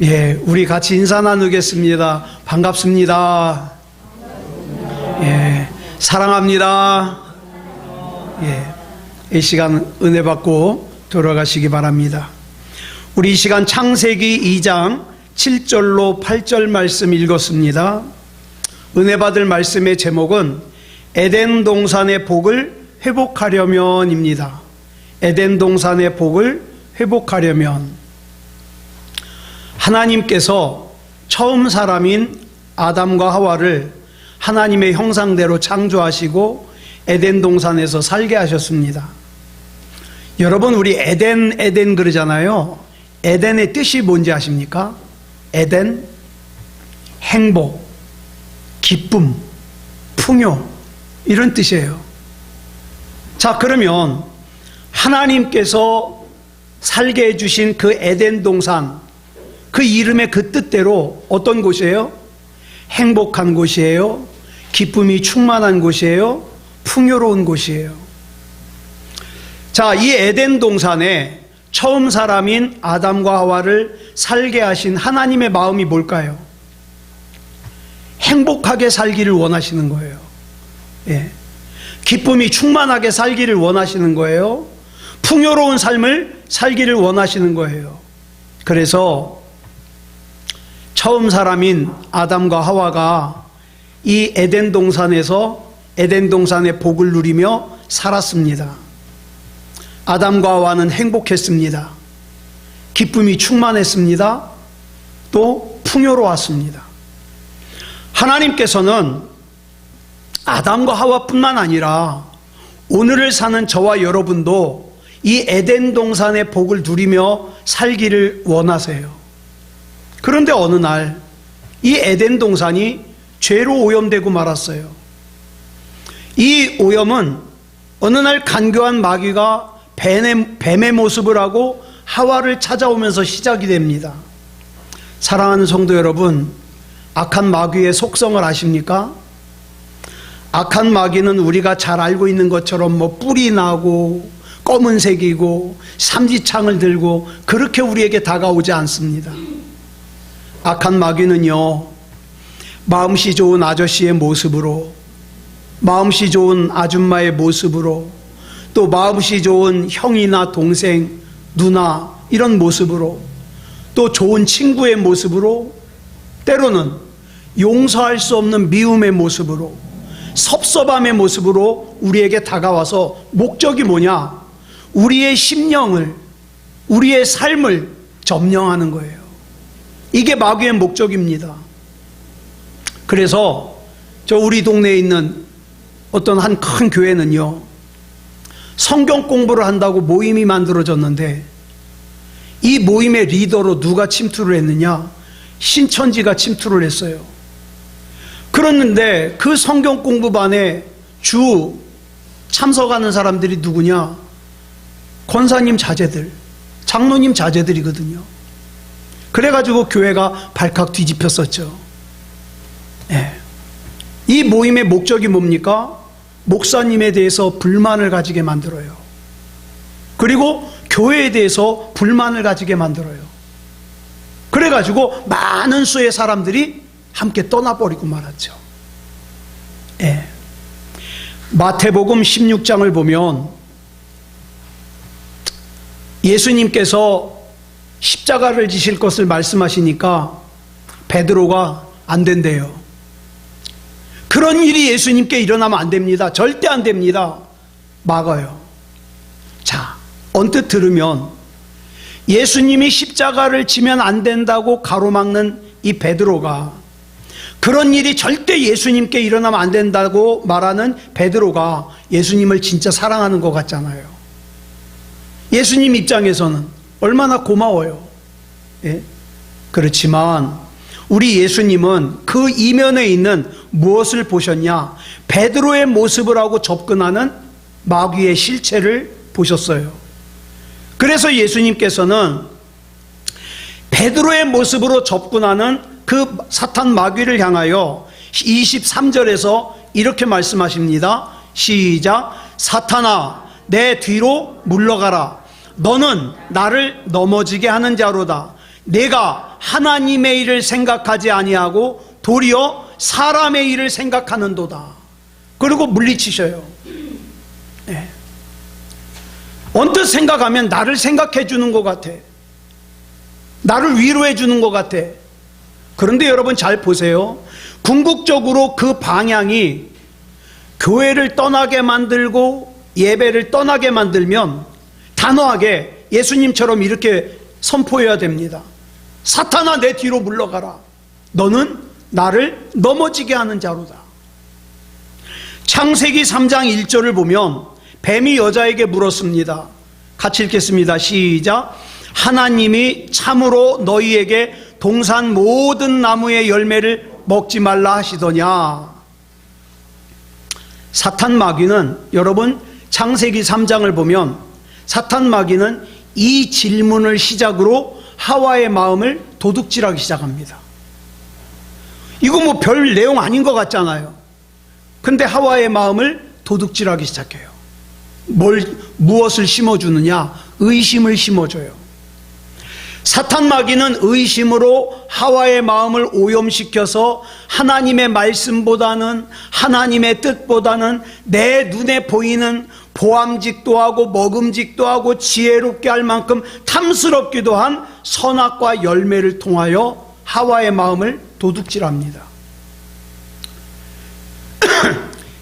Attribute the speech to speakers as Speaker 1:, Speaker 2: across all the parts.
Speaker 1: 예, 우리 같이 인사 나누겠습니다. 반갑습니다. 예, 사랑합니다. 예, 이 시간 은혜 받고 돌아가시기 바랍니다. 우리 이 시간 창세기 2장 7절로 8절 말씀 읽었습니다. 은혜 받을 말씀의 제목은 에덴 동산의 복을 회복하려면입니다. 에덴 동산의 복을 회복하려면 하나님께서 처음 사람인 아담과 하와를 하나님의 형상대로 창조하시고 에덴 동산에서 살게 하셨습니다. 여러분, 우리 에덴 그러잖아요. 에덴의 뜻이 뭔지 아십니까? 에덴, 행복, 기쁨, 풍요, 이런 뜻이에요. 자, 그러면 하나님께서 살게 해주신 그 에덴 동산, 그 이름의 그 뜻대로 어떤 곳이에요? 행복한 곳이에요. 기쁨이 충만한 곳이에요. 풍요로운 곳이에요. 자, 이 에덴 동산에 처음 사람인 아담과 하와를 살게 하신 하나님의 마음이 뭘까요? 행복하게 살기를 원하시는 거예요. 예. 기쁨이 충만하게 살기를 원하시는 거예요. 풍요로운 삶을 살기를 원하시는 거예요. 그래서 처음 사람인 아담과 하와가 이 에덴 동산에서 에덴 동산의 복을 누리며 살았습니다. 아담과 하와는 행복했습니다. 기쁨이 충만했습니다. 또 풍요로웠습니다. 하나님께서는 아담과 하와뿐만 아니라 오늘을 사는 저와 여러분도 이 에덴 동산의 복을 누리며 살기를 원하세요. 그런데 어느 날 이 에덴 동산이 죄로 오염되고 말았어요. 이 오염은 어느 날 간교한 마귀가 뱀의 모습을 하고 하와를 찾아오면서 시작이 됩니다. 사랑하는 성도 여러분, 악한 마귀의 속성을 아십니까? 악한 마귀는 우리가 잘 알고 있는 것처럼 뿔이 나고 검은색이고 삼지창을 들고 그렇게 우리에게 다가오지 않습니다. 악한 마귀는요, 마음씨 좋은 아저씨의 모습으로, 마음씨 좋은 아줌마의 모습으로, 또 마음씨 좋은 형이나 동생, 누나 이런 모습으로, 또 좋은 친구의 모습으로, 때로는 용서할 수 없는 미움의 모습으로, 섭섭함의 모습으로 우리에게 다가와서 목적이 뭐냐? 우리의 심령을, 우리의 삶을 점령하는 거예요. 이게 마귀의 목적입니다. 그래서 저 우리 동네에 있는 어떤 한 큰 교회는요, 성경 공부를 한다고 모임이 만들어졌는데 이 모임의 리더로 누가 침투를 했느냐? 신천지가 침투를 했어요. 그랬는데 그 성경 공부반에 주 참석하는 사람들이 누구냐? 권사님 자제들, 장로님 자제들이거든요. 그래가지고 교회가 발칵 뒤집혔었죠. 예. 이 모임의 목적이 뭡니까? 목사님에 대해서 불만을 가지게 만들어요. 그리고 교회에 대해서 불만을 가지게 만들어요. 그래가지고 많은 수의 사람들이 함께 떠나버리고 말았죠. 예. 마태복음 16장을 보면 예수님께서 십자가를 지실 것을 말씀하시니까 베드로가 안 된대요. 그런 일이 예수님께 일어나면 안 됩니다. 절대 안 됩니다. 막아요. 자, 언뜻 들으면 예수님이 십자가를 지면 안 된다고 가로막는 이 베드로가, 그런 일이 절대 예수님께 일어나면 안 된다고 말하는 베드로가 예수님을 진짜 사랑하는 것 같잖아요. 예수님 입장에서는 얼마나 고마워요. 예? 그렇지만 우리 예수님은 그 이면에 있는 무엇을 보셨냐? 베드로의 모습을 하고 접근하는 마귀의 실체를 보셨어요. 그래서 예수님께서는 베드로의 모습으로 접근하는 그 사탄 마귀를 향하여 23절에서 이렇게 말씀하십니다. 시작. 사탄아, 내 뒤로 물러가라. 너는 나를 넘어지게 하는 자로다. 내가 하나님의 일을 생각하지 아니하고 도리어 사람의 일을 생각하는도다. 그리고 물리치셔요. 네. 언뜻 생각하면 나를 생각해 주는 것 같아. 나를 위로해 주는 것 같아. 그런데 여러분 잘 보세요. 궁극적으로 그 방향이 교회를 떠나게 만들고 예배를 떠나게 만들면 단호하게 예수님처럼 이렇게 선포해야 됩니다. 사탄아, 내 뒤로 물러가라. 너는 나를 넘어지게 하는 자로다. 창세기 3장 1절을 보면 뱀이 여자에게 물었습니다. 같이 읽겠습니다. 시작. 하나님이 참으로 너희에게 동산 모든 나무의 열매를 먹지 말라 하시더냐. 사탄 마귀는, 여러분 창세기 3장을 보면 사탄 마귀는 이 질문을 시작으로 하와의 마음을 도둑질하기 시작합니다. 이거 뭐 별 내용 아닌 것 같잖아요. 근데 하와의 마음을 도둑질하기 시작해요. 무엇을 심어주느냐? 의심을 심어줘요. 사탄 마귀는 의심으로 하와의 마음을 오염시켜서 하나님의 말씀보다는, 하나님의 뜻보다는 내 눈에 보이는 보암직도 하고 먹음직도 하고 지혜롭게 할 만큼 탐스럽기도 한 선악과 열매를 통하여 하와의 마음을 도둑질합니다.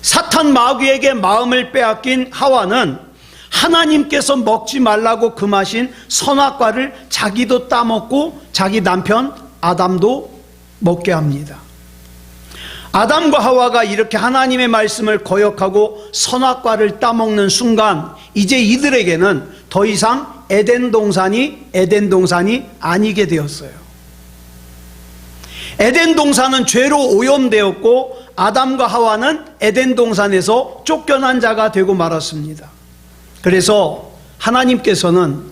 Speaker 1: 사탄 마귀에게 마음을 빼앗긴 하와는 하나님께서 먹지 말라고 금하신 선악과를 자기도 따먹고 자기 남편 아담도 먹게 합니다. 아담과 하와가 이렇게 하나님의 말씀을 거역하고 선악과를 따먹는 순간 이제 이들에게는 더 이상 에덴 동산이 아니게 되었어요. 에덴 동산은 죄로 오염되었고 아담과 하와는 에덴 동산에서 쫓겨난 자가 되고 말았습니다. 그래서 하나님께서는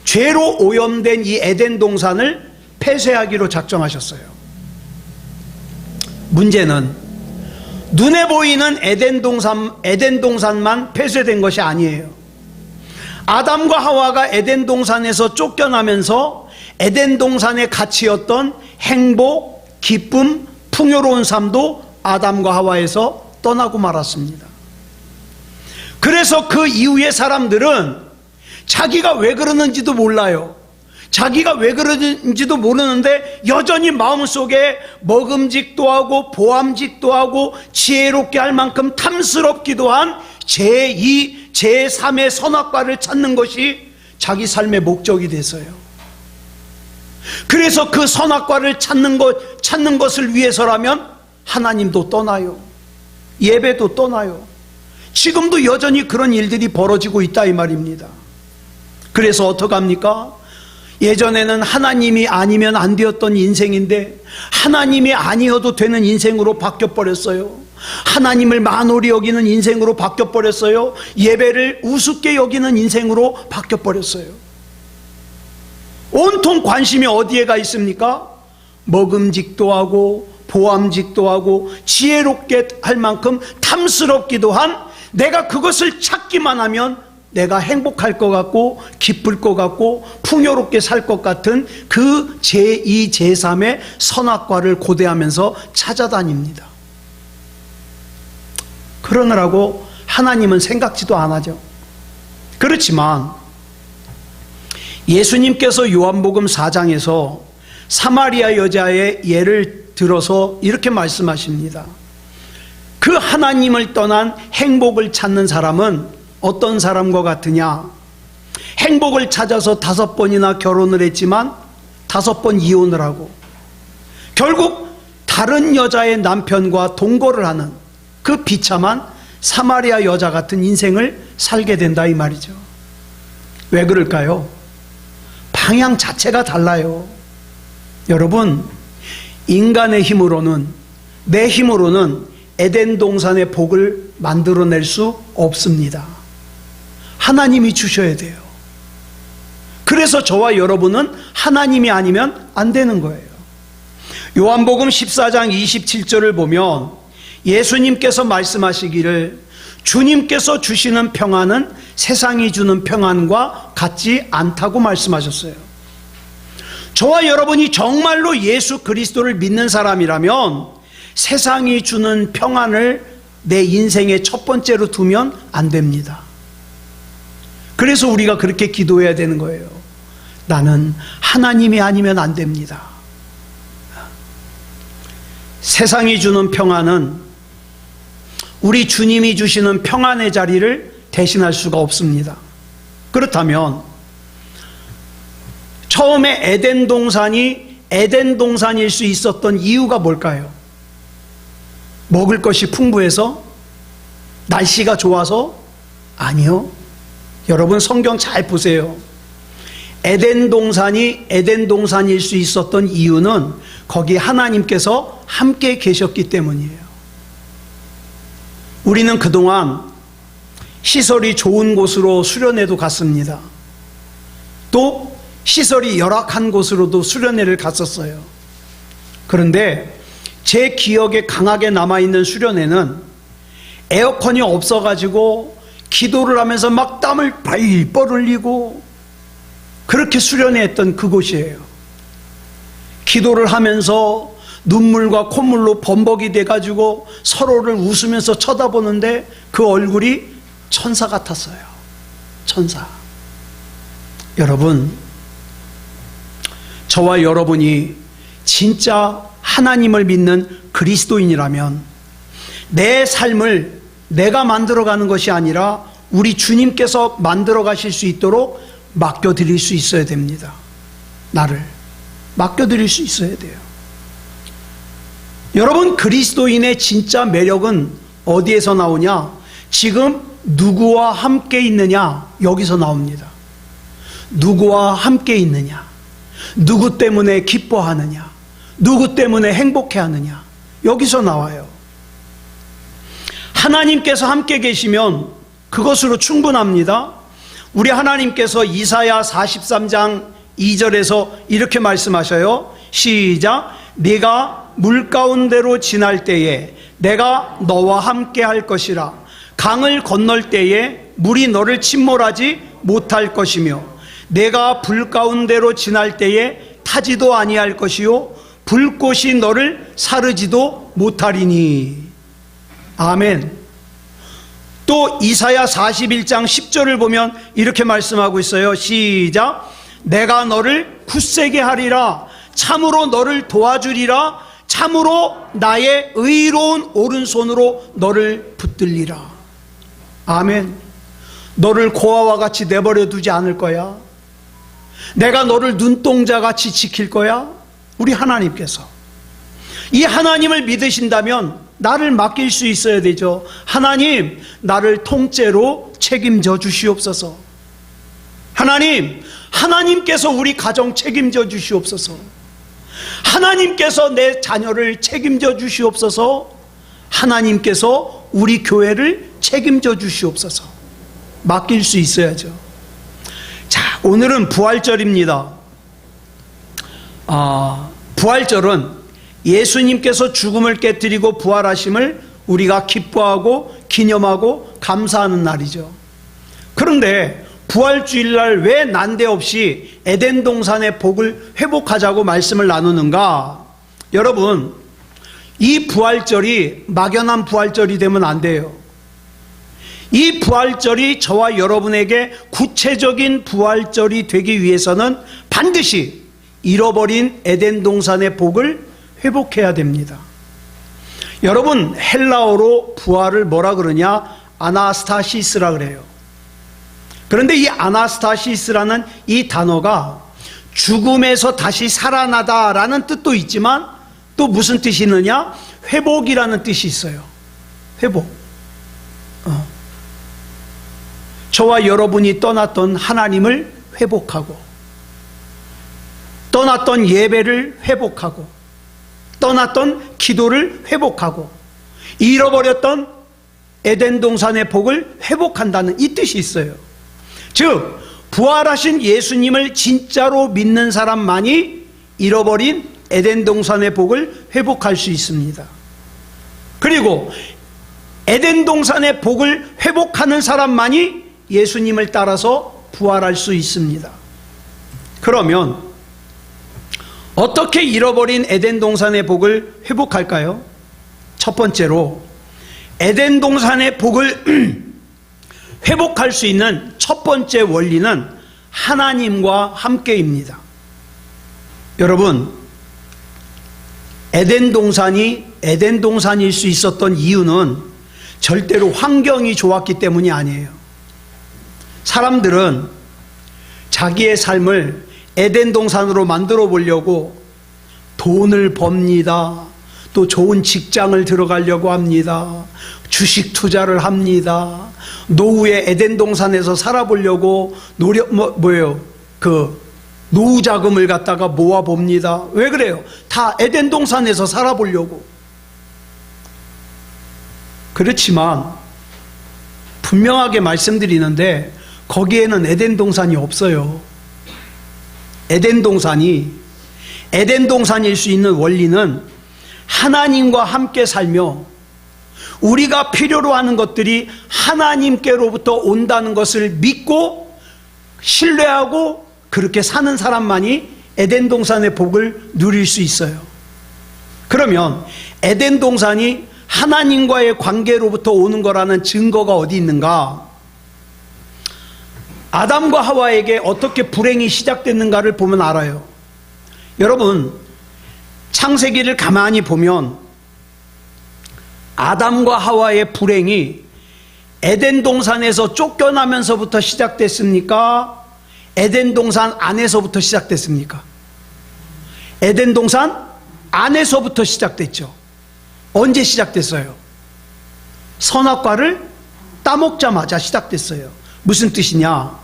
Speaker 1: 죄로 오염된 이 에덴 동산을 폐쇄하기로 작정하셨어요. 문제는 눈에 보이는 에덴 동산만 폐쇄된 것이 아니에요. 아담과 하와가 에덴 동산에서 쫓겨나면서 에덴 동산의 가치였던 행복, 기쁨, 풍요로운 삶도 아담과 하와에서 떠나고 말았습니다. 그래서 그 이후의 사람들은 자기가 왜 그러는지도 몰라요. 자기가 왜 그러는지도 모르는데 여전히 마음속에 먹음직도 하고 보암직도 하고 지혜롭게 할 만큼 탐스럽기도 한 제2, 제3의 선악과를 찾는 것이 자기 삶의 목적이 됐어요. 그래서 그 선악과를 찾는 것을 위해서라면 하나님도 떠나요. 예배도 떠나요. 지금도 여전히 그런 일들이 벌어지고 있다 이 말입니다. 그래서 어떡합니까? 예전에는 하나님이 아니면 안 되었던 인생인데 하나님이 아니어도 되는 인생으로 바뀌어버렸어요. 하나님을 만홀히 여기는 인생으로 바뀌어버렸어요. 예배를 우습게 여기는 인생으로 바뀌어버렸어요. 온통 관심이 어디에 가 있습니까? 먹음직도 하고 보암직도 하고 지혜롭게 할 만큼 탐스럽기도 한, 내가 그것을 찾기만 하면 내가 행복할 것 같고 기쁠 것 같고 풍요롭게 살 것 같은 그 제2, 제3의 선악과를 고대하면서 찾아다닙니다. 그러느라고 하나님은 생각지도 안 하죠. 그렇지만 예수님께서 요한복음 4장에서 사마리아 여자의 예를 들어서 이렇게 말씀하십니다. 그 하나님을 떠난 행복을 찾는 사람은 어떤 사람과 같으냐? 행복을 찾아서 5번이나 결혼을 했지만 5번 이혼을 하고 결국 다른 여자의 남편과 동거를 하는 그 비참한 사마리아 여자 같은 인생을 살게 된다 이 말이죠. 왜 그럴까요? 방향 자체가 달라요. 여러분, 인간의 힘으로는, 내 힘으로는 에덴 동산의 복을 만들어낼 수 없습니다. 하나님이 주셔야 돼요. 그래서 저와 여러분은 하나님이 아니면 안 되는 거예요. 요한복음 14장 27절을 보면 예수님께서 말씀하시기를 주님께서 주시는 평안은 세상이 주는 평안과 같지 않다고 말씀하셨어요. 저와 여러분이 정말로 예수 그리스도를 믿는 사람이라면 세상이 주는 평안을 내 인생의 첫 번째로 두면 안 됩니다. 그래서 우리가 그렇게 기도해야 되는 거예요. 나는 하나님이 아니면 안 됩니다. 세상이 주는 평안은 우리 주님이 주시는 평안의 자리를 대신할 수가 없습니다. 그렇다면 처음에 에덴 동산일 수 있었던 이유가 뭘까요? 먹을 것이 풍부해서? 날씨가 좋아서? 아니요. 여러분 성경 잘 보세요. 에덴 동산일 수 있었던 이유는 거기 하나님께서 함께 계셨기 때문이에요. 우리는 그동안 시설이 좋은 곳으로 수련회도 갔습니다. 또 시설이 열악한 곳으로도 수련회를 갔었어요. 그런데 제 기억에 강하게 남아있는 수련회는 에어컨이 없어가지고 기도를 하면서 막 땀을 발뻘 흘리고 그렇게 수련회했던 그곳이에요. 기도를 하면서 눈물과 콧물로 범벅이 돼가지고 서로를 웃으면서 쳐다보는데 그 얼굴이 천사 같았어요. 천사. 여러분, 저와 여러분이 진짜 하나님을 믿는 그리스도인이라면 내 삶을 내가 만들어가는 것이 아니라 우리 주님께서 만들어 가실 수 있도록 맡겨드릴 수 있어야 됩니다. 나를 맡겨드릴 수 있어야 돼요. 여러분, 그리스도인의 진짜 매력은 어디에서 나오냐? 지금 누구와 함께 있느냐? 여기서 나옵니다. 누구와 함께 있느냐? 누구 때문에 기뻐하느냐? 누구 때문에 행복해하느냐? 여기서 나와요. 하나님께서 함께 계시면 그것으로 충분합니다. 우리 하나님께서 이사야 43장 2절에서 이렇게 말씀하셔요. 시작. 네가 물 가운데로 지날 때에 내가 너와 함께 할 것이라. 강을 건널 때에 물이 너를 침몰하지 못할 것이며 내가 불 가운데로 지날 때에 타지도 아니할 것이요 불꽃이 너를 사르지도 못하리니. 아멘. 또 이사야 41장 10절을 보면 이렇게 말씀하고 있어요. 시작. 내가 너를 굳세게 하리라. 참으로 너를 도와주리라. 참으로 나의 의로운 오른손으로 너를 붙들리라. 아멘. 너를 고아와 같이 내버려 두지 않을 거야. 내가 너를 눈동자같이 지킬 거야. 우리 하나님께서. 이 하나님을 믿으신다면 나를 맡길 수 있어야 되죠. 하나님, 나를 통째로 책임져 주시옵소서. 하나님, 하나님께서 우리 가정 책임져 주시옵소서. 하나님께서 내 자녀를 책임져 주시옵소서. 하나님께서 우리 교회를 책임져 주시옵소서. 맡길 수 있어야죠. 자, 오늘은 부활절입니다. 부활절은 예수님께서 죽음을 깨뜨리고 부활하심을 우리가 기뻐하고 기념하고 감사하는 날이죠. 그런데 부활주일날 왜 난데없이 에덴 동산의 복을 회복하자고 말씀을 나누는가? 여러분, 이 부활절이 막연한 부활절이 되면 안 돼요. 이 부활절이 저와 여러분에게 구체적인 부활절이 되기 위해서는 반드시 잃어버린 에덴 동산의 복을 회복해야 됩니다. 여러분, 헬라어로 부활을 뭐라 그러냐? 아나스타시스라 그래요. 그런데 이 아나스타시스라는 이 단어가 죽음에서 다시 살아나다라는 뜻도 있지만 또 무슨 뜻이 있느냐? 회복이라는 뜻이 있어요. 회복. 저와 여러분이 떠났던 하나님을 회복하고, 떠났던 예배를 회복하고, 떠났던 기도를 회복하고, 잃어버렸던 에덴 동산의 복을 회복한다는 이 뜻이 있어요. 즉, 부활하신 예수님을 진짜로 믿는 사람만이 잃어버린 에덴 동산의 복을 회복할 수 있습니다. 그리고 에덴 동산의 복을 회복하는 사람만이 예수님을 따라서 부활할 수 있습니다. 그러면 어떻게 잃어버린 에덴 동산의 복을 회복할까요? 첫 번째로 에덴 동산의 복을 회복할 수 있는 첫 번째 원리는 하나님과 함께입니다. 여러분, 에덴 동산일 수 있었던 이유는 절대로 환경이 좋았기 때문이 아니에요. 사람들은 자기의 삶을 에덴 동산으로 만들어 보려고 돈을 법니다. 또 좋은 직장을 들어가려고 합니다. 주식 투자를 합니다. 노후에 에덴 동산에서 살아보려고 노후 자금을 갖다가 모아 봅니다. 왜 그래요? 다 에덴 동산에서 살아보려고. 그렇지만 분명하게 말씀드리는데 거기에는 에덴 동산이 없어요. 에덴 동산일 수 있는 원리는 하나님과 함께 살며 우리가 필요로 하는 것들이 하나님께로부터 온다는 것을 믿고 신뢰하고 그렇게 사는 사람만이 에덴 동산의 복을 누릴 수 있어요. 그러면 에덴 동산이 하나님과의 관계로부터 오는 거라는 증거가 어디 있는가? 아담과 하와에게 어떻게 불행이 시작됐는가를 보면 알아요. 여러분, 창세기를 가만히 보면 아담과 하와의 불행이 에덴 동산에서 쫓겨나면서부터 시작됐습니까? 에덴 동산 안에서부터 시작됐습니까? 에덴 동산 안에서부터 시작됐죠. 언제 시작됐어요? 선악과를 따먹자마자 시작됐어요. 무슨 뜻이냐?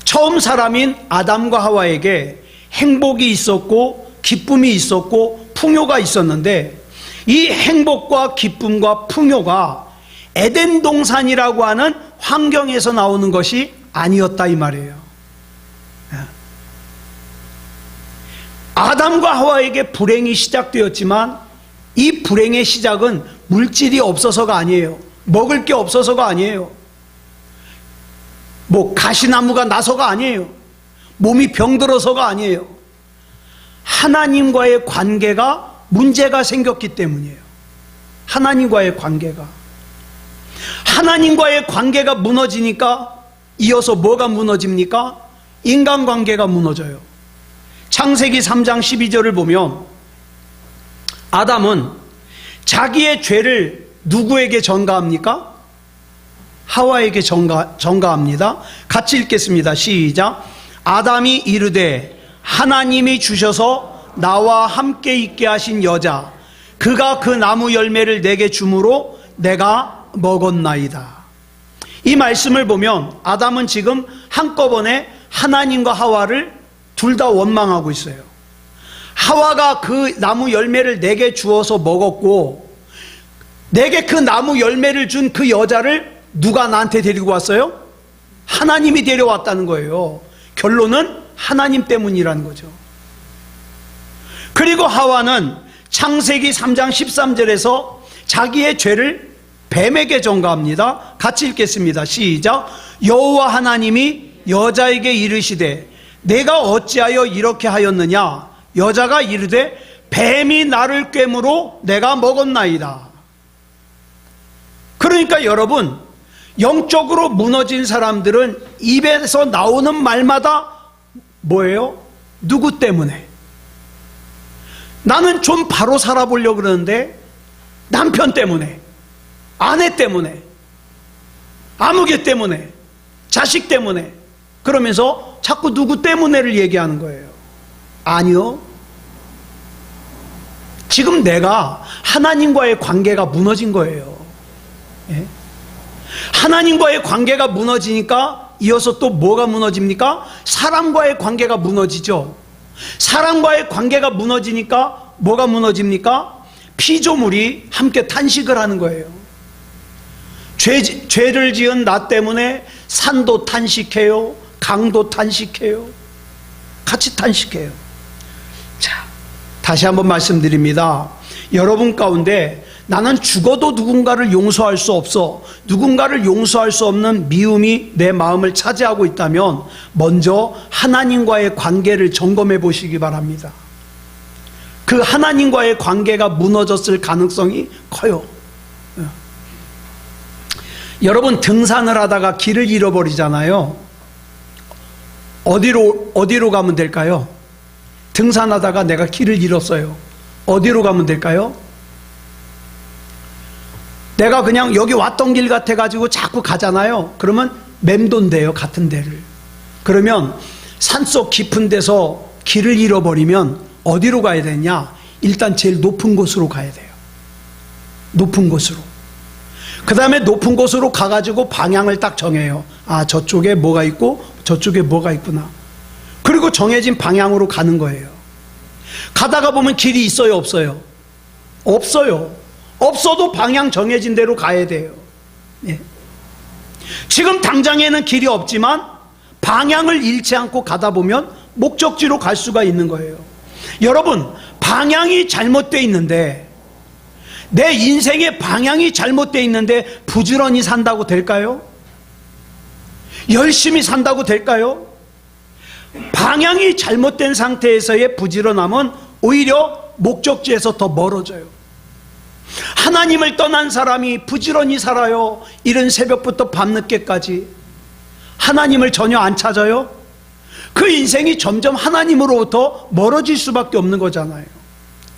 Speaker 1: 처음 사람인 아담과 하와에게 행복이 있었고 기쁨이 있었고 풍요가 있었는데 이 행복과 기쁨과 풍요가 에덴 동산이라고 하는 환경에서 나오는 것이 아니었다 이 말이에요. 아담과 하와에게 불행이 시작되었지만 이 불행의 시작은 물질이 없어서가 아니에요. 먹을 게 없어서가 아니에요. 가시나무가 나서가 아니에요. 몸이 병들어서가 아니에요. 하나님과의 관계가 문제가 생겼기 때문이에요. 하나님과의 관계가 무너지니까 이어서 뭐가 무너집니까? 인간관계가 무너져요. 창세기 3장 12절을 보면 아담은 자기의 죄를 누구에게 전가합니까? 하와에게 전가합니다. 같이 읽겠습니다. 시작. 아담이 이르되 하나님이 주셔서 나와 함께 있게 하신 여자 그가 그 나무 열매를 내게 주므로 내가 먹었나이다. 이 말씀을 보면 아담은 지금 한꺼번에 하나님과 하와를 둘 다 원망하고 있어요. 하와가 그 나무 열매를 내게 주어서 먹었고 내게 그 나무 열매를 준 그 여자를 누가 나한테 데리고 왔어요? 하나님이 데려왔다는 거예요. 결론은 하나님 때문이라는 거죠. 그리고 하와는 창세기 3장 13절에서 자기의 죄를 뱀에게 전가합니다. 같이 읽겠습니다. 시작. 여호와 하나님이 여자에게 이르시되 내가 어찌하여 이렇게 하였느냐? 여자가 이르되 뱀이 나를 꿰므로 내가 먹었나이다. 그러니까 여러분, 영적으로 무너진 사람들은 입에서 나오는 말마다 뭐예요? 누구 때문에? 나는 좀 바로 살아보려고 그러는데 남편 때문에, 아내 때문에, 아무개 때문에, 자식 때문에, 그러면서 자꾸 누구 때문에를 얘기하는 거예요. 아니요. 지금 내가 하나님과의 관계가 무너진 거예요. 예? 하나님과의 관계가 무너지니까 이어서 또 뭐가 무너집니까? 사람과의 관계가 무너지죠. 사람과의 관계가 무너지니까 뭐가 무너집니까? 피조물이 함께 탄식을 하는 거예요. 죄를 지은 나 때문에 산도 탄식해요. 강도 탄식해요. 같이 탄식해요. 자, 다시 한번 말씀드립니다. 여러분 가운데 나는 죽어도 누군가를 용서할 수 없어, 누군가를 용서할 수 없는 미움이 내 마음을 차지하고 있다면 먼저 하나님과의 관계를 점검해 보시기 바랍니다. 그 하나님과의 관계가 무너졌을 가능성이 커요. 여러분, 등산을 하다가 길을 잃어버리잖아요. 어디로 가면 될까요? 등산하다가 내가 길을 잃었어요. 어디로 가면 될까요? 내가 그냥 여기 왔던 길 같아가지고 자꾸 가잖아요. 그러면 맴돈대요, 같은 데를. 그러면 산속 깊은 데서 길을 잃어버리면 어디로 가야 되냐? 일단 제일 높은 곳으로 가야 돼요. 높은 곳으로. 그 다음에 높은 곳으로 가가지고 방향을 딱 정해요. 아, 저쪽에 뭐가 있고 저쪽에 뭐가 있구나. 그리고 정해진 방향으로 가는 거예요. 가다가 보면 길이 있어요, 없어요? 없어요. 없어도 방향 정해진 대로 가야 돼요. 예. 지금 당장에는 길이 없지만 방향을 잃지 않고 가다 보면 목적지로 갈 수가 있는 거예요. 여러분, 방향이 잘못되어 있는데, 내 인생의 방향이 잘못되어 있는데 부지런히 산다고 될까요? 열심히 산다고 될까요? 방향이 잘못된 상태에서의 부지런함은 오히려 목적지에서 더 멀어져요. 하나님을 떠난 사람이 부지런히 살아요. 이른 새벽부터 밤늦게까지 하나님을 전혀 안 찾아요. 그 인생이 점점 하나님으로부터 멀어질 수밖에 없는 거잖아요.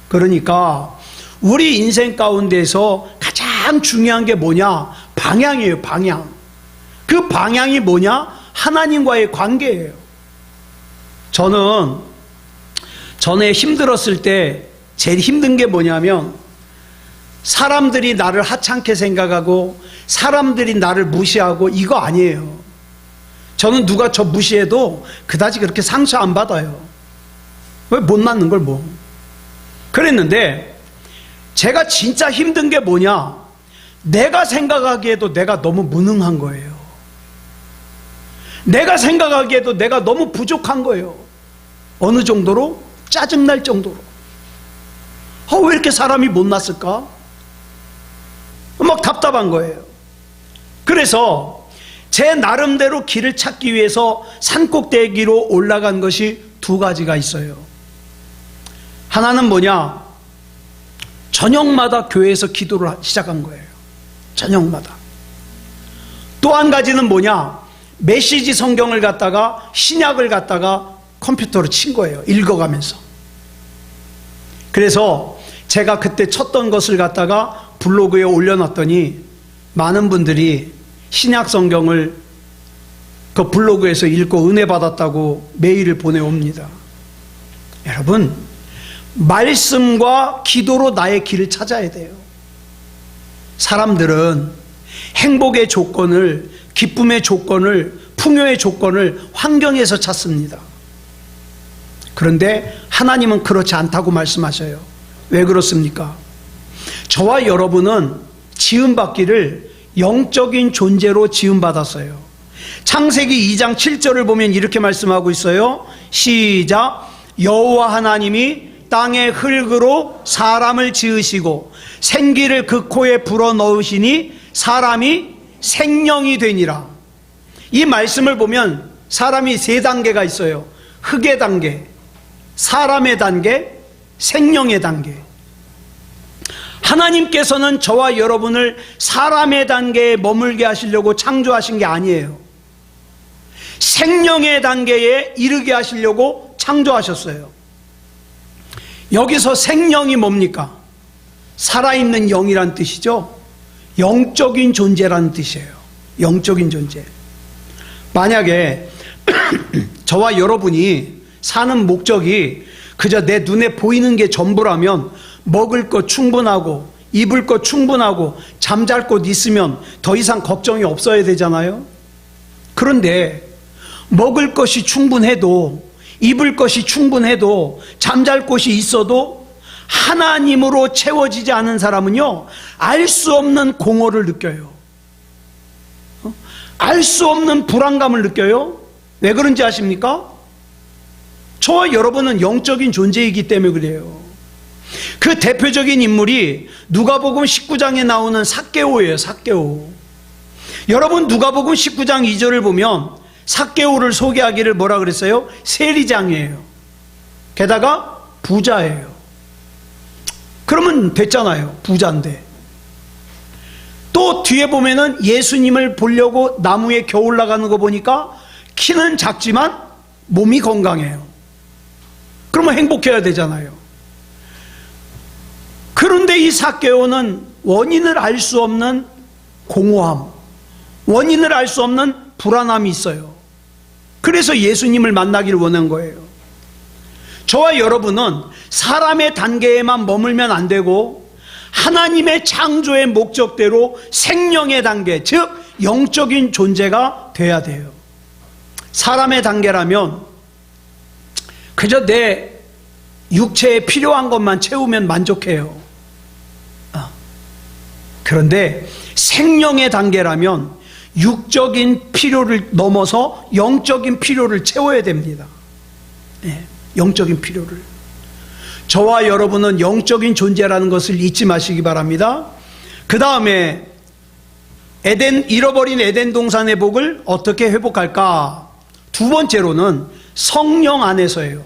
Speaker 1: 그러니까 우리 인생 가운데서 가장 중요한 게 뭐냐? 방향이에요, 방향. 그 방향이 뭐냐? 하나님과의 관계예요. 저는 전에 힘들었을 때 제일 힘든 게 뭐냐면, 사람들이 나를 하찮게 생각하고 사람들이 나를 무시하고, 이거 아니에요. 저는 누가 저 무시해도 그다지 그렇게 상처 안 받아요. 왜 못 낳는 걸 뭐. 그랬는데 제가 진짜 힘든 게 뭐냐? 내가 생각하기에도 내가 너무 무능한 거예요. 내가 생각하기에도 내가 너무 부족한 거예요. 어느 정도로? 짜증날 정도로. 왜 이렇게 사람이 못 났을까? 막 답답한 거예요. 그래서 제 나름대로 길을 찾기 위해서 산꼭대기로 올라간 것이 두 가지가 있어요. 하나는 뭐냐? 저녁마다 교회에서 기도를 시작한 거예요. 저녁마다. 또 한 가지는 뭐냐? 메시지 성경을 갖다가, 신약을 갖다가 컴퓨터로 친 거예요. 읽어가면서. 그래서 제가 그때 쳤던 것을 갖다가 블로그에 올려놨더니 많은 분들이 신약 성경을 그 블로그에서 읽고 은혜 받았다고 메일을 보내옵니다. 여러분, 말씀과 기도로 나의 길을 찾아야 돼요. 사람들은 행복의 조건을, 기쁨의 조건을, 풍요의 조건을 환경에서 찾습니다. 그런데 하나님은 그렇지 않다고 말씀하셔요. 왜 그렇습니까? 저와 여러분은 지음받기를 영적인 존재로 지음받았어요. 창세기 2장 7절을 보면 이렇게 말씀하고 있어요. 시작. 여호와 하나님이 땅의 흙으로 사람을 지으시고 생기를 그 코에 불어넣으시니 사람이 생명이 되니라. 이 말씀을 보면 사람이 세 단계가 있어요. 흙의 단계, 사람의 단계, 생명의 단계. 하나님께서는 저와 여러분을 사람의 단계에 머물게 하시려고 창조하신 게 아니에요. 생명의 단계에 이르게 하시려고 창조하셨어요. 여기서 생명이 뭡니까? 살아있는 영이란 뜻이죠. 영적인 존재라는 뜻이에요. 영적인 존재. 만약에 저와 여러분이 사는 목적이 그저 내 눈에 보이는 게 전부라면 먹을 것 충분하고 입을 것 충분하고 잠잘 곳 있으면 더 이상 걱정이 없어야 되잖아요. 그런데 먹을 것이 충분해도, 입을 것이 충분해도, 잠잘 곳이 있어도 하나님으로 채워지지 않은 사람은요, 알 수 없는 공허를 느껴요. 알 수 없는 불안감을 느껴요. 왜 그런지 아십니까? 저와 여러분은 영적인 존재이기 때문에 그래요. 그 대표적인 인물이 누가복음 19장에 나오는 삭개오예요. 삭개오. 여러분, 누가복음 19장 2절을 보면 삭개오를 소개하기를 뭐라 그랬어요? 세리장이에요. 게다가 부자예요. 그러면 됐잖아요. 부자인데. 또 뒤에 보면은 예수님을 보려고 나무에 겨 올라가는 거 보니까 키는 작지만 몸이 건강해요. 그러면 행복해야 되잖아요. 그런데 이 삭개오는 원인을 알 수 없는 공허함, 원인을 알 수 없는 불안함이 있어요. 그래서 예수님을 만나기를 원한 거예요. 저와 여러분은 사람의 단계에만 머물면 안 되고 하나님의 창조의 목적대로 생명의 단계, 즉 영적인 존재가 돼야 돼요. 사람의 단계라면 그저 내 육체에 필요한 것만 채우면 만족해요. 그런데 생명의 단계라면 육적인 필요를 넘어서 영적인 필요를 채워야 됩니다. 영적인 필요를. 저와 여러분은 영적인 존재라는 것을 잊지 마시기 바랍니다. 그 다음에 잃어버린 에덴 동산의 복을 어떻게 회복할까? 두 번째로는 성령 안에서예요.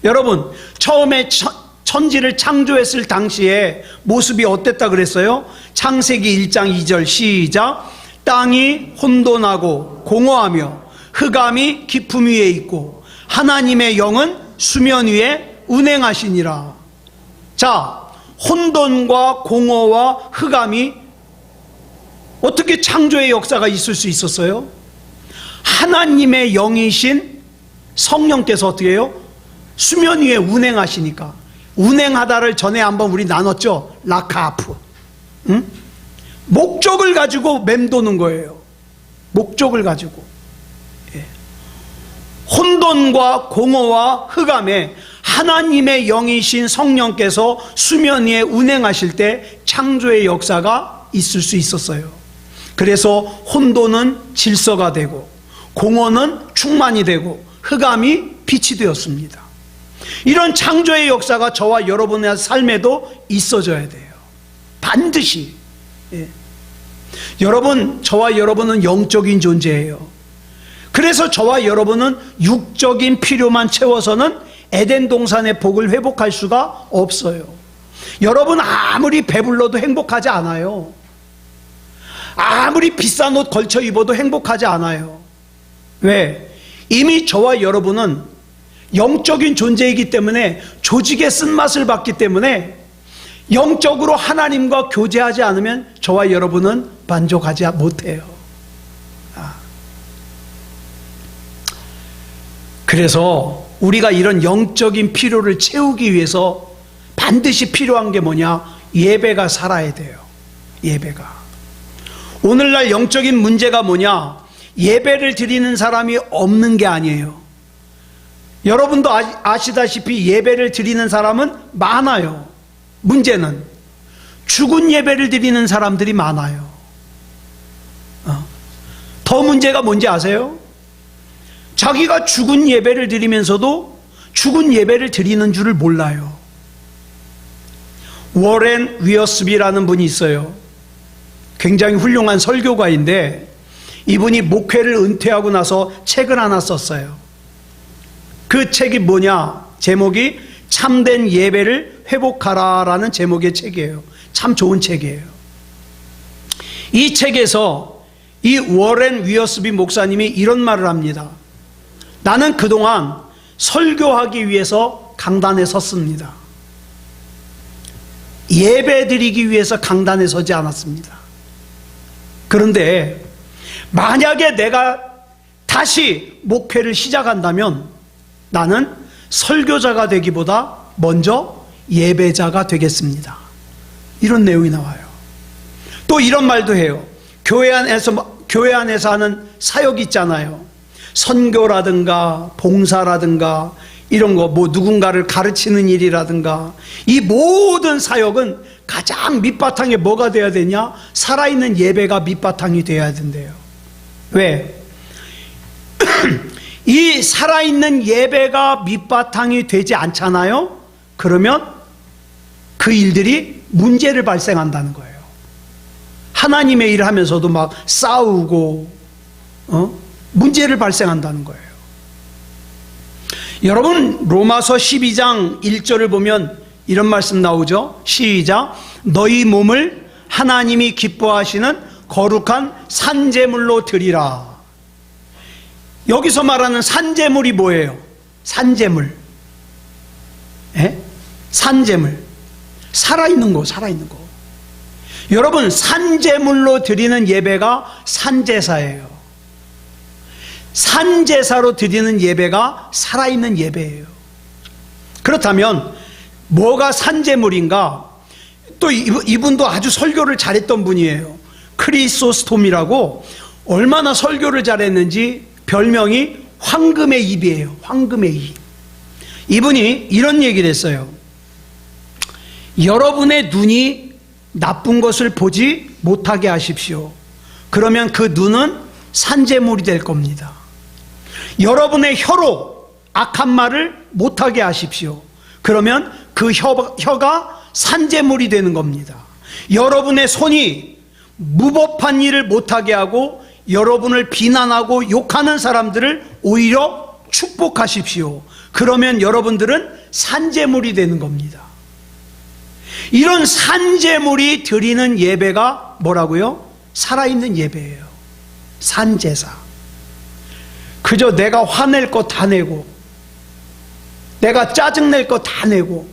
Speaker 1: 여러분, 처음에 천지를 창조했을 당시에 모습이 어땠다 그랬어요? 창세기 1장 2절 시작. 땅이 혼돈하고 공허하며 흑암이 깊음 위에 있고 하나님의 영은 수면 위에 운행하시니라. 자, 혼돈과 공허와 흑암이 어떻게 창조의 역사가 있을 수 있었어요? 하나님의 영이신 성령께서 어떻게 해요? 수면 위에 운행하시니까. 운행하다를 전에 한번 우리 나눴죠? 라카프. 응? 목적을 가지고 맴도는 거예요. 목적을 가지고. 혼돈과 공허와 흑암에 하나님의 영이신 성령께서 수면 위에 운행하실 때 창조의 역사가 있을 수 있었어요. 그래서 혼돈은 질서가 되고 공허는 충만이 되고 흑암이 빛이 되었습니다. 이런 창조의 역사가 저와 여러분의 삶에도 있어져야 돼요. 반드시. 여러분, 저와 여러분은 영적인 존재예요. 그래서 저와 여러분은 육적인 필요만 채워서는 에덴 동산의 복을 회복할 수가 없어요. 여러분 아무리 배불러도 행복하지 않아요. 아무리 비싼 옷 걸쳐 입어도 행복하지 않아요. 왜? 이미 저와 여러분은 영적인 존재이기 때문에 조직의 쓴맛을 받기 때문에 영적으로 하나님과 교제하지 않으면 저와 여러분은 만족하지 못해요. 그래서 우리가 이런 영적인 필요를 채우기 위해서 반드시 필요한 게 뭐냐? 예배가 살아야 돼요. 예배가. 오늘날 영적인 문제가 뭐냐? 예배를 드리는 사람이 없는 게 아니에요. 여러분도 아시다시피 예배를 드리는 사람은 많아요. 문제는 죽은 예배를 드리는 사람들이 많아요. 더 문제가 뭔지 아세요? 자기가 죽은 예배를 드리면서도 죽은 예배를 드리는 줄을 몰라요. 워렌 위어스비라는 분이 있어요. 굉장히 훌륭한 설교가인데 이분이 목회를 은퇴하고 나서 책을 하나 썼어요. 그 책이 뭐냐? 제목이 참된 예배를 회복하라라는 제목의 책이에요. 참 좋은 책이에요. 이 책에서 이 워렌 위어스비 목사님이 이런 말을 합니다. 나는 그동안 설교하기 위해서 강단에 섰습니다. 예배 드리기 위해서 강단에 서지 않았습니다. 그런데 만약에 내가 다시 목회를 시작한다면 나는 설교자가 되기보다 먼저 예배자가 되겠습니다. 이런 내용이 나와요. 또 이런 말도 해요. 교회 안에서 하는 사역이 있잖아요. 선교라든가 봉사라든가 이런 거, 뭐 누군가를 가르치는 일이라든가 이 모든 사역은 가장 밑바탕에 뭐가 돼야 되냐? 살아있는 예배가 밑바탕이 돼야 된대요. 왜? 이 살아있는 예배가 밑바탕이 되지 않잖아요? 그러면 그 일들이 문제를 발생한다는 거예요. 하나님의 일을 하면서도 막 싸우고 문제를 발생한다는 거예요. 여러분 로마서 12장 1절을 보면 이런 말씀 나오죠. 시작. 너희 몸을 하나님이 기뻐하시는 거룩한 산제물로 드리라. 여기서 말하는 산제물이 뭐예요? 산제물. 예? 산제물. 살아있는 거, 살아있는 거. 여러분, 산제물로 드리는 예배가 산제사예요. 산제사로 드리는 예배가 살아있는 예배예요. 그렇다면 뭐가 산제물인가? 또 이분도 아주 설교를 잘했던 분이에요. 크리소스톰이라고. 얼마나 설교를 잘했는지 별명이 황금의 입이에요. 황금의 입. 이분이 이런 얘기를 했어요. 여러분의 눈이 나쁜 것을 보지 못하게 하십시오. 그러면 그 눈은 산제물이 될 겁니다. 여러분의 혀로 악한 말을 못하게 하십시오. 그러면 그 혀가 산제물이 되는 겁니다. 여러분의 손이 무법한 일을 못하게 하고 여러분을 비난하고 욕하는 사람들을 오히려 축복하십시오. 그러면 여러분들은 산제물이 되는 겁니다. 이런 산제물이 드리는 예배가 뭐라고요? 살아있는 예배예요. 산제사. 그저 내가 화낼 거 다 내고, 내가 짜증낼 거 다 내고,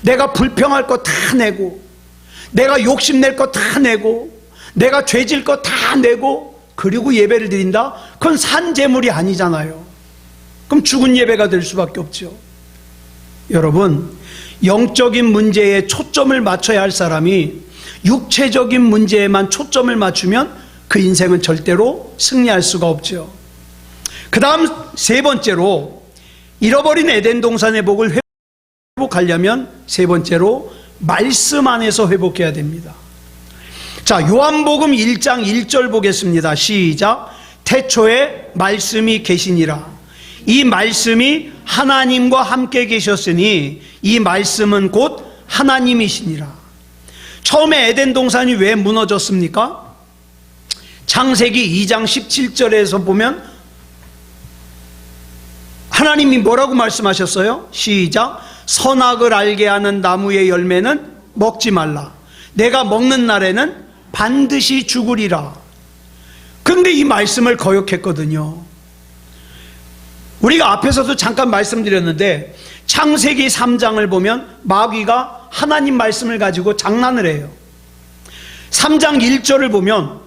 Speaker 1: 내가 불평할 거 다 내고, 내가 욕심낼 거 다 내고, 내가 죄질 거 다 내고, 그리고 예배를 드린다? 그건 산제물이 아니잖아요. 그럼 죽은 예배가 될 수밖에 없죠. 여러분, 영적인 문제에 초점을 맞춰야 할 사람이 육체적인 문제에만 초점을 맞추면 그 인생은 절대로 승리할 수가 없죠. 그 다음 세 번째로, 잃어버린 에덴 동산의 복을 회복하려면 세 번째로 말씀 안에서 회복해야 됩니다. 자, 요한복음 1장 1절 보겠습니다. 시작. 태초에 말씀이 계시니라. 이 말씀이 하나님과 함께 계셨으니 이 말씀은 곧 하나님이시니라. 처음에 에덴 동산이 왜 무너졌습니까? 창세기 2장 17절에서 보면 하나님이 뭐라고 말씀하셨어요? 시작. 선악을 알게 하는 나무의 열매는 먹지 말라. 내가 먹는 날에는 반드시 죽으리라. 그런데 이 말씀을 거역했거든요. 우리가 앞에서도 잠깐 말씀드렸는데 창세기 3장을 보면 마귀가 하나님 말씀을 가지고 장난을 해요. 3장 1절을 보면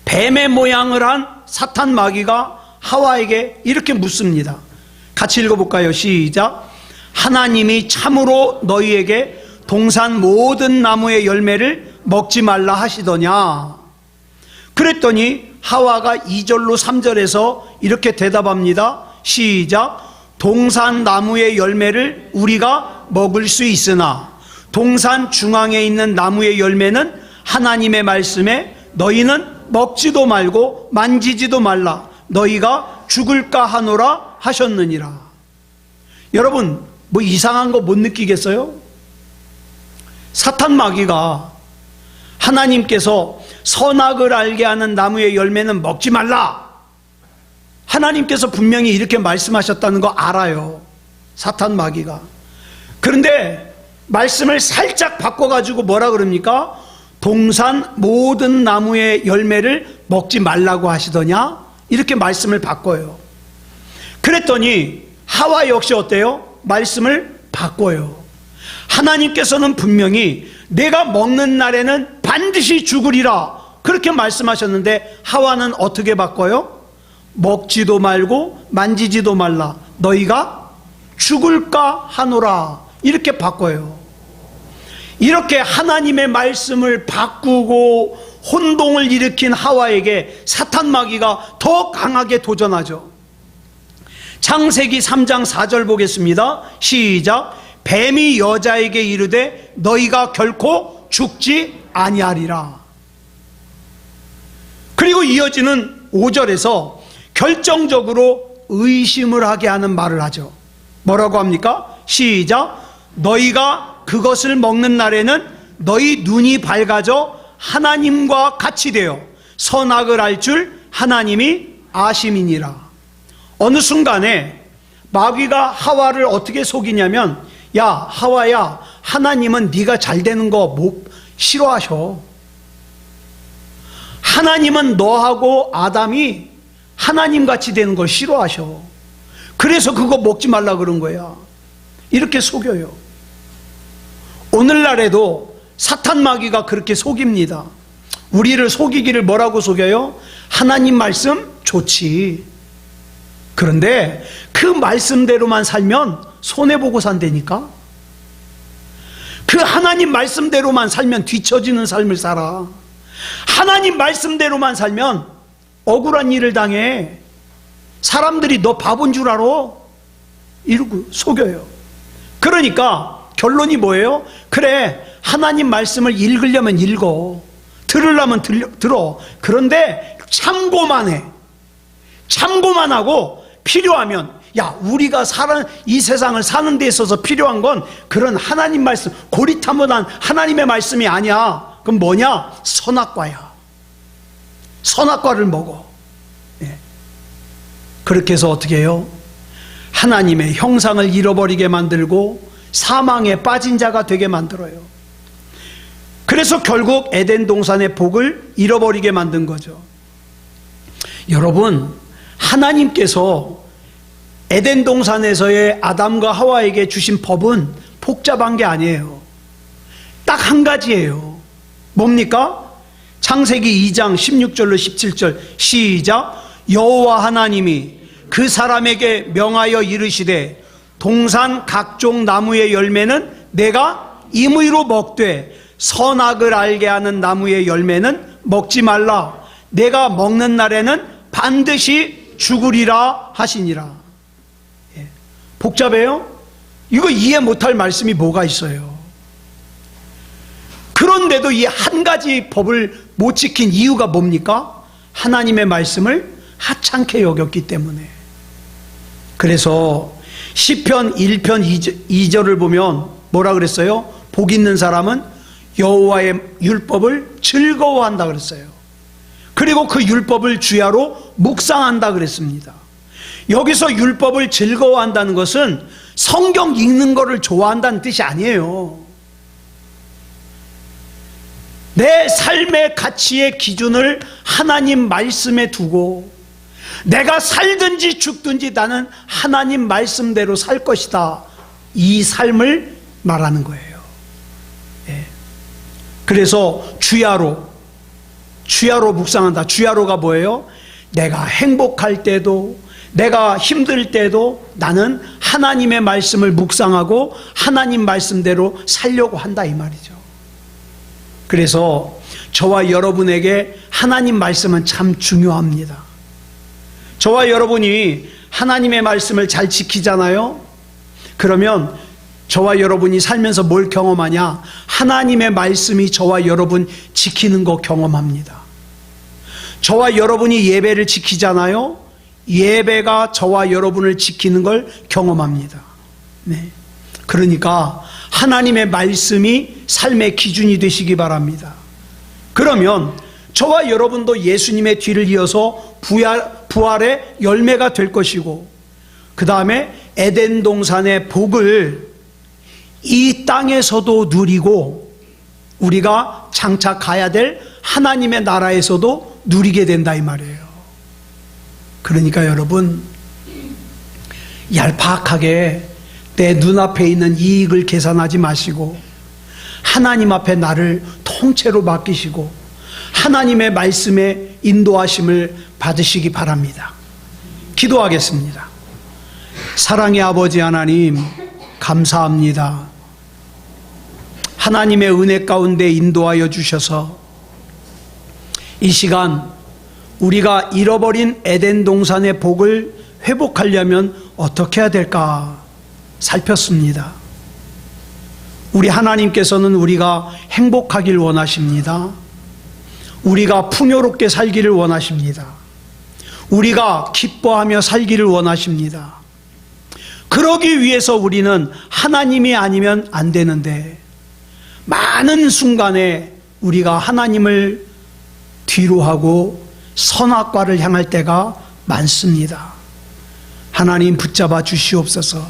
Speaker 1: 뱀의 모양을 한 사탄 마귀가 하와에게 이렇게 묻습니다. 같이 읽어볼까요? 시작. 하나님이 참으로 너희에게 동산 모든 나무의 열매를 먹지 말라 하시더냐. 그랬더니 하와가 2절로 3절에서 이렇게 대답합니다. 시작. 동산 나무의 열매를 우리가 먹을 수 있으나 동산 중앙에 있는 나무의 열매는 하나님의 말씀에 너희는 먹지도 말고 만지지도 말라. 너희가 죽을까 하노라 하셨느니라. 여러분, 뭐 이상한 거 못 느끼겠어요? 사탄 마귀가 하나님께서 선악을 알게 하는 나무의 열매는 먹지 말라. 하나님께서 분명히 이렇게 말씀하셨다는 거 알아요. 사탄 마귀가. 그런데 말씀을 살짝 바꿔가지고 뭐라 그럽니까? 동산 모든 나무의 열매를 먹지 말라고 하시더냐? 이렇게 말씀을 바꿔요. 그랬더니 하와 역시 어때요? 말씀을 바꿔요. 하나님께서는 분명히 내가 먹는 날에는 반드시 죽으리라 그렇게 말씀하셨는데 하와는 어떻게 바꿔요? 먹지도 말고 만지지도 말라. 너희가 죽을까 하노라 이렇게 바꿔요. 이렇게 하나님의 말씀을 바꾸고 혼동을 일으킨 하와에게 사탄 마귀가 더 강하게 도전하죠. 창세기 3장 4절 보겠습니다. 시작. 뱀이 여자에게 이르되 너희가 결코 죽지 아니하리라. 그리고 이어지는 5절에서 결정적으로 의심을 하게 하는 말을 하죠. 뭐라고 합니까? 시작. 너희가 그것을 먹는 날에는 너희 눈이 밝아져 하나님과 같이 되어 선악을 알 줄 하나님이 아심이니라. 어느 순간에 마귀가 하와를 어떻게 속이냐면 야 하와야, 하나님은 네가 잘 되는 거 싫어하셔. 하나님은 너하고 아담이 하나님같이 되는 걸 싫어하셔. 그래서 그거 먹지 말라 그런 거야. 이렇게 속여요. 오늘날에도 사탄 마귀가 그렇게 속입니다. 우리를 속이기를 뭐라고 속여요? 하나님 말씀 좋지. 그런데 그 말씀대로만 살면 손해보고 산다니까? 그 하나님 말씀대로만 살면 뒤처지는 삶을 살아. 하나님 말씀대로만 살면 억울한 일을 당해. 사람들이 너 바본 줄 알아? 이러고 속여요. 그러니까 결론이 뭐예요? 그래, 하나님 말씀을 읽으려면 읽어, 들으려면 들어. 그런데 참고만 해. 참고만 하고 필요하면, 야, 우리가 이 세상을 사는 데 있어서 필요한 건 그런 하나님 말씀, 고리타분한 하나님의 말씀이 아니야. 그럼 뭐냐? 선악과야. 선악과를 먹어. 예. 그렇게 해서 어떻게 해요? 하나님의 형상을 잃어버리게 만들고 사망에 빠진 자가 되게 만들어요. 그래서 결국 에덴 동산의 복을 잃어버리게 만든 거죠. 여러분, 하나님께서 에덴 동산에서의 아담과 하와에게 주신 법은 복잡한 게 아니에요. 딱 한 가지예요. 뭡니까? 창세기 2장 16절로 17절 시작. 여호와 하나님이 그 사람에게 명하여 이르시되 동산 각종 나무의 열매는 내가 임의로 먹되 선악을 알게 하는 나무의 열매는 먹지 말라. 내가 먹는 날에는 반드시 죽으리라 하시니라. 예. 복잡해요? 이거 이해 못할 말씀이 뭐가 있어요? 그런데도 이 한 가지 법을 못 지킨 이유가 뭡니까? 하나님의 말씀을 하찮게 여겼기 때문에. 그래서 시편 1편 2절을 보면 뭐라 그랬어요? 복 있는 사람은 여호와의 율법을 즐거워한다 그랬어요. 그리고 그 율법을 주야로 묵상한다 그랬습니다. 여기서 율법을 즐거워한다는 것은 성경 읽는 거를 좋아한다는 뜻이 아니에요. 내 삶의 가치의 기준을 하나님 말씀에 두고 내가 살든지 죽든지 나는 하나님 말씀대로 살 것이다. 이 삶을 말하는 거예요. 예. 그래서 주야로 묵상한다. 주야로가 뭐예요? 내가 행복할 때도 내가 힘들 때도 나는 하나님의 말씀을 묵상하고 하나님 말씀대로 살려고 한다 이 말이죠. 그래서 저와 여러분에게 하나님 말씀은 참 중요합니다. 저와 여러분이 하나님의 말씀을 잘 지키잖아요. 그러면 저와 여러분이 살면서 뭘 경험하냐? 하나님의 말씀이 저와 여러분 지키는 거 경험합니다. 저와 여러분이 예배를 지키잖아요. 예배가 저와 여러분을 지키는 걸 경험합니다. 네. 그러니까 하나님의 말씀이 삶의 기준이 되시기 바랍니다. 그러면 저와 여러분도 예수님의 뒤를 이어서 부활의 열매가 될 것이고, 그 다음에 에덴 동산의 복을 이 땅에서도 누리고 우리가 장차 가야 될 하나님의 나라에서도 누리게 된다 이 말이에요. 그러니까 여러분, 얄팍하게 내 눈앞에 있는 이익을 계산하지 마시고 하나님 앞에 나를 통째로 맡기시고 하나님의 말씀에 인도하심을 받으시기 바랍니다. 기도하겠습니다. 사랑의 아버지 하나님, 감사합니다. 하나님의 은혜 가운데 인도하여 주셔서 이 시간 우리가 잃어버린 에덴 동산의 복을 회복하려면 어떻게 해야 될까 살폈습니다. 우리 하나님께서는 우리가 행복하길 원하십니다. 우리가 풍요롭게 살기를 원하십니다. 우리가 기뻐하며 살기를 원하십니다. 그러기 위해서 우리는 하나님이 아니면 안 되는데 많은 순간에 우리가 하나님을 뒤로 하고 선악과를 향할 때가 많습니다. 하나님 붙잡아 주시옵소서.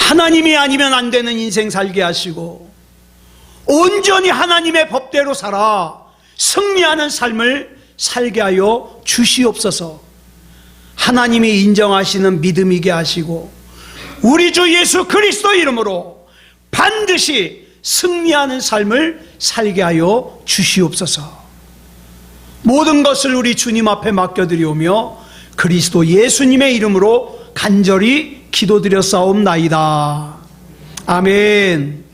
Speaker 1: 하나님이 아니면 안 되는 인생 살게 하시고 온전히 하나님의 법대로 살아 승리하는 삶을 살게 하여 주시옵소서. 하나님이 인정하시는 믿음이게 하시고 우리 주 예수 그리스도 이름으로 반드시 승리하는 삶을 살게 하여 주시옵소서. 모든 것을 우리 주님 앞에 맡겨드리오며 그리스도 예수님의 이름으로 간절히 기도드렸사옵나이다. 아멘.